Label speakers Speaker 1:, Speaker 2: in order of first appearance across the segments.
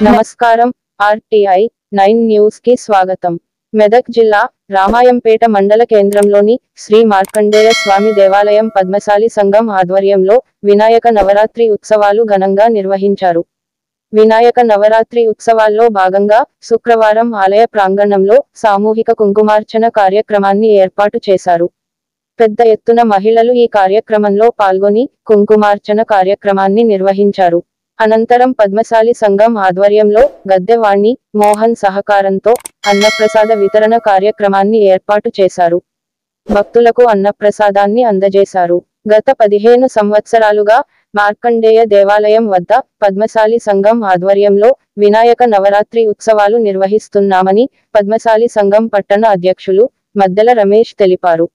Speaker 1: నమస్కారం. RTI 9 news కి స్వాగతం. మెదక్ జిల్లా రామాయంపేట మండల కేంద్రంలోని శ్రీ మార్కండేయ స్వామి దేవాలయం పద్మశాలి సంఘం ఆధ్వర్యంలో వినాయక నవరాత్రి ఉత్సవాలు ఘనంగా నిర్వహించారు. వినాయక నవరాత్రి ఉత్సవాల్లో భాగంగా శుక్రవారం ఆలయ ప్రాంగణంలో సామూహిక కుంకుమార్చన కార్యక్రమాన్ని ఏర్పాటు చేశారు. పెద్ద ఎత్తున మహిళలు ఈ కార్యక్రమంలో పాల్గొని కుంకుమార్చన కార్యక్రమాన్ని నిర్వహించారు. అనంతరం పద్మశాలి సంఘం ఆధ్వర్యంలో గద్దెవాణి మోహన్ సహకారంతో అన్నప్రసాద వితరణ కార్యక్రమాన్ని ఏర్పాటు చేశారు. భక్తులకు అన్నప్రసాదాన్ని అందజేశారు. గత 15 సంవత్సరాలుగా మార్కండేయ దేవాలయం వద్ద పద్మశాలి సంఘం ఆధ్వర్యంలో వినాయక నవరాత్రి ఉత్సవాలు నిర్వహిస్తున్నామని పద్మశాలి సంఘం పట్టణ అధ్యక్షులు మద్దెల రమేష్ తెలిపారు.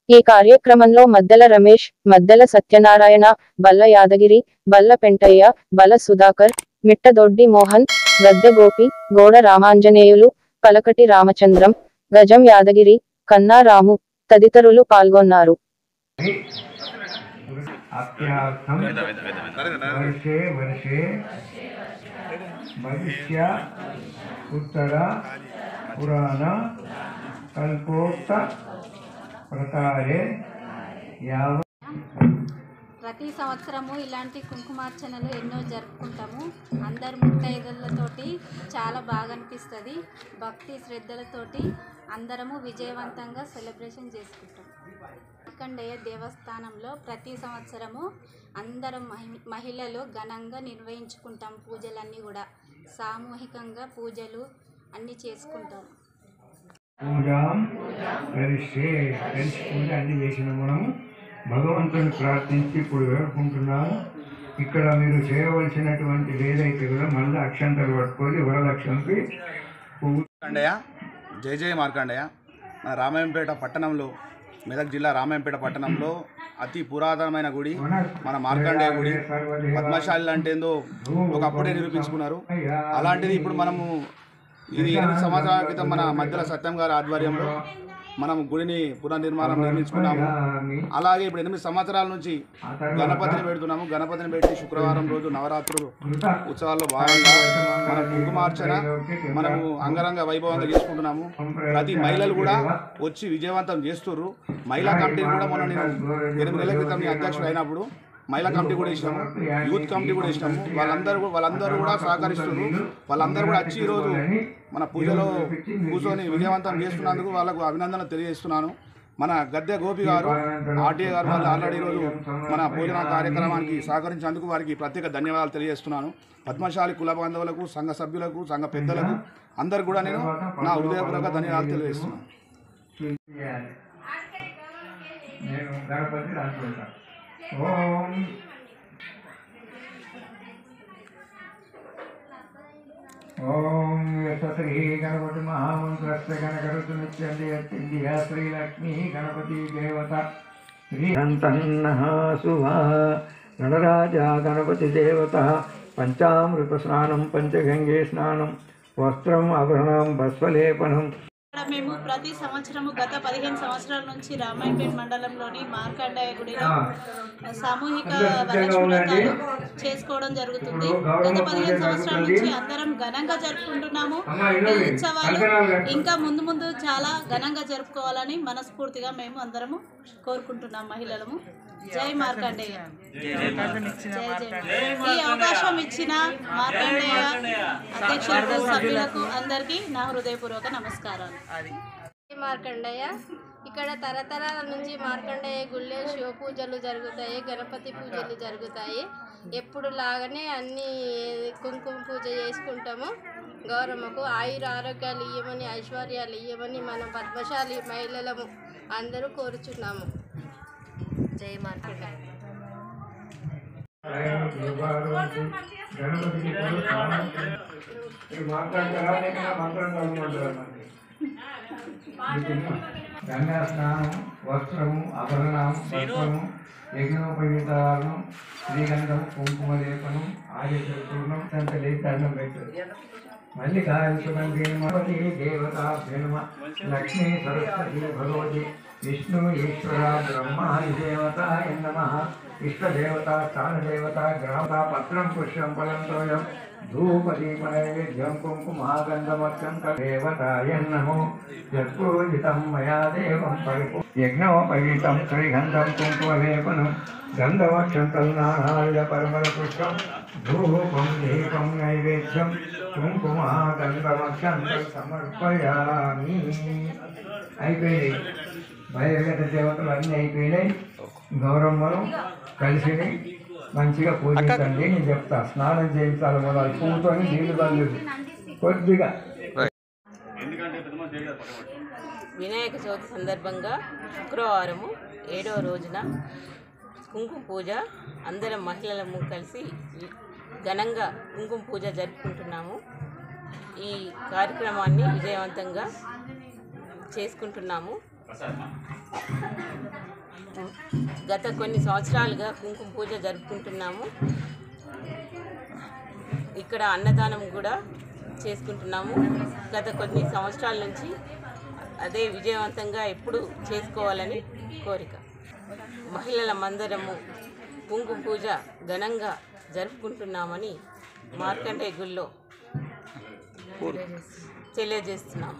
Speaker 1: ఈ కార్యక్రమంలో మద్దెల రమేష్, మద్దెల సత్యనారాయణ, బల్ల యాదగిరి, బల్ల పెంటయ్య, బల సుధాకర్, మిట్టదొడ్డి మోహన్, గద్దె గోపి, గోడ రామాంజనేయులు, పలకటి రామచంద్రం, గజం యాదగిరి, కన్నా రాము తదితరులు పాల్గొన్నారు.
Speaker 2: ప్రతి సంవత్సరము ఇలాంటి కుంకుమార్చనలు ఎన్నో జరుపుకుంటాము. అందరు ముత్తైదులతోటి చాలా బాగా అనిపిస్తుంది. భక్తి శ్రద్ధలతోటి అందరము విజయవంతంగా సెలబ్రేషన్ చేసుకుంటాం. మార్కండేయ దేవస్థానంలో ప్రతి సంవత్సరము అందరం మహిళలు ఘనంగా నిర్వహించుకుంటాం. పూజలన్నీ కూడా సామూహికంగా పూజలు అన్నీ చేసుకుంటాం.
Speaker 3: పూజ అన్ని చేసిన మనము భగవంతుని ప్రార్థించి ఇప్పుడు వేడుకుంటున్నాము. ఇక్కడ మీరు చేయవలసినటువంటి ఏదైతే కూడా మళ్ళీ అక్షంతలు పట్టుకొని వరలక్ష్మికి
Speaker 4: మార్కండేయ జై జయ మార్కండేయ. మన రామాయంపేట పట్టణంలో, మెదక్ జిల్లా రామాయంపేట పట్టణంలో అతి పురాతనమైన గుడి మన మార్కండేయ గుడి. పద్మశాలి అంటే ఏందో ఒకప్పుడే నిరూపించుకున్నారు. అలాంటిది ఇప్పుడు మనము ఇది 8 సంవత్సరాల క్రితం మన మధ్యల సత్యం గారి ఆధ్వర్యంలో మనం గుడిని పునర్నిర్మాణం నిర్మించుకున్నాము. అలాగే ఇప్పుడు 8 సంవత్సరాల నుంచి గణపతిని పెడుతున్నాము. గణపతిని పెట్టి శుక్రవారం రోజు నవరాత్రులు ఉత్సవాల్లో భాగంగా మన కుంకుమార్చన మనము అంగరంగ వైభవంగా చేసుకుంటున్నాము. ప్రతి మహిళలు కూడా వచ్చి విజయవంతం చేస్తుర్రు. మహిళా కమిటీని కూడా మనం నేను 8 నెలల క్రితం అధ్యక్షుడు అయినప్పుడు మహిళా కమిటీ కూడా ఇచ్చినాము, యూత్ కమిటీ కూడా ఇచ్చినాము. వాళ్ళందరూ కూడా సహకరిస్తున్నారు. వాళ్ళందరూ కూడా వచ్చి ఈరోజు మన పూజలో కూర్చొని విజయవంతం చేస్తున్నందుకు వాళ్ళకు అభినందనలు తెలియజేస్తున్నాను. మన గద్దె గోపి గారు, ఆర్టీఏ గారు వాళ్ళు ఆల్రెడీ ఈరోజు మన భోజన కార్యక్రమానికి సహకరించినందుకు వారికి ప్రత్యేక ధన్యవాదాలు తెలియజేస్తున్నాను. పద్మశాలి కుల బాంధవులకు, సంఘ సభ్యులకు, సంఘ పెద్దలకు అందరు కూడా నేను నా హృదయపూర్వక ధన్యవాదాలు తెలియజేస్తున్నాను.
Speaker 3: ఓం ఓం శ్రీ గణపతి మహామంత్రస్య గణకరుతు నిత్యందియా శ్రీలక్ష్మీ గణపతి దేవత శ్రీ శుభ గణరాజ గణపతి దేవత పంచామృత స్నానం, పంచగంగే స్నానం, వస్త్రం ఆభరణం, భస్వలేపనం.
Speaker 5: మేము ప్రతి సంవత్సరము గత 15 సంవత్సరాల నుంచి రామాయంపేట మండలంలోని మార్కండేయ గుడిలో సామూహిక వరలక్ష్మి వ్రతాలు చేసుకోవడం జరుగుతుంది. గత 15 సంవత్సరాల నుంచి అందరం ఘనంగా జరుపుకుంటున్నాము. ఈ ఉత్సవాలు ఇంకా ముందు చాలా ఘనంగా జరుపుకోవాలని మనస్ఫూర్తిగా మేము అందరము కోరుకుంటున్నాం. మహిళలము జై మార్కండేయ. ఈ అవకాశం ఇచ్చిన మార్కండేయ అధ్యక్షులకు, సభ్యులకు అందరికీ నా హృదయపూర్వక నమస్కారాలు.
Speaker 6: మార్కండేయ ఇక్కడ తరతరాల నుంచి మార్కండేయ గుళ్ళే శివ పూజలు జరుగుతాయి, గణపతి పూజలు జరుగుతాయి. ఎప్పుడు లాగానే అన్ని కుంకుమ పూజ చేసుకుంటాము. గౌరమ్మకు ఆయుర ఆరోగ్యాలు ఇవ్వమని, ఐశ్వర్యాలు ఇవ్వమని మనం పద్మశాలి మహిళలము అందరూ కోరుచున్నాము. జై మార్కండేయ.
Speaker 3: గంగా స్నానం, వస్త్రము, ఆభరణం, వస్త్రము, యజ్ఞోపవీతాలను, శ్రీగంధం, కుంకుమ లేపనం, ఆదిత్యూర్ణం అంత లేపనం పెట్టారు. మళ్ళీ గాయత్రి దేవత లక్ష్మీ సరస్వతి భగవతి విష్ణు ఈశ్వర బ్రహ్మ దేవతాయ నమః ఇష్టదేవత స్థానదేవత గ్రామ పత్రం పుష్పం ఫలం తోయం ధూపదీప నైవేద్యం కుంకుమాగంధమక్షం దేవతాయ నమో యత్పూజితం మయా దేవం పరిపూ యజ్ఞోపవీతం శ్రీగంధం కుంకుమలేపనం గంధమక్షం తల్నానాయ పరిమళ పుష్పం ధూపం దీపం నైవేద్యం కుంకుమాగంధమక్షం సమర్పయామి. అయిపోయినాయి. బహిర్గత దేవతలు అన్నీ అయిపోయినాయి. గౌరమ్మలు కలిసినాయి. మంచిగా పూజించండి. నేను చెప్తా. స్నానం చేయించాలి. మొదలు పువ్వుతో నీళ్లు కలదు కొద్దిగా.
Speaker 7: వినాయక చవితి సందర్భంగా శుక్రవారము 7వ రోజున కుంకుమ పూజ అందరం మహిళలము కలిసి ఘనంగా కుంకుమ పూజ జరుపుకుంటున్నాము. ఈ కార్యక్రమాన్ని విజయవంతంగా చేసుకుంటున్నాము. గత కొన్ని సంవత్సరాలుగా కుంకుమ పూజ జరుపుకుంటున్నాము. ఇక్కడ అన్నదానం కూడా చేసుకుంటున్నాము. గత కొన్ని సంవత్సరాల నుంచి అదే విజయవంతంగా ఎప్పుడు చేసుకోవాలని కోరిక. మహిళలమందరము కుంకుమ పూజ ఘనంగా జరుపుకుంటున్నామని మార్కండేయ గుళ్ళో తెలియజేస్తున్నాము.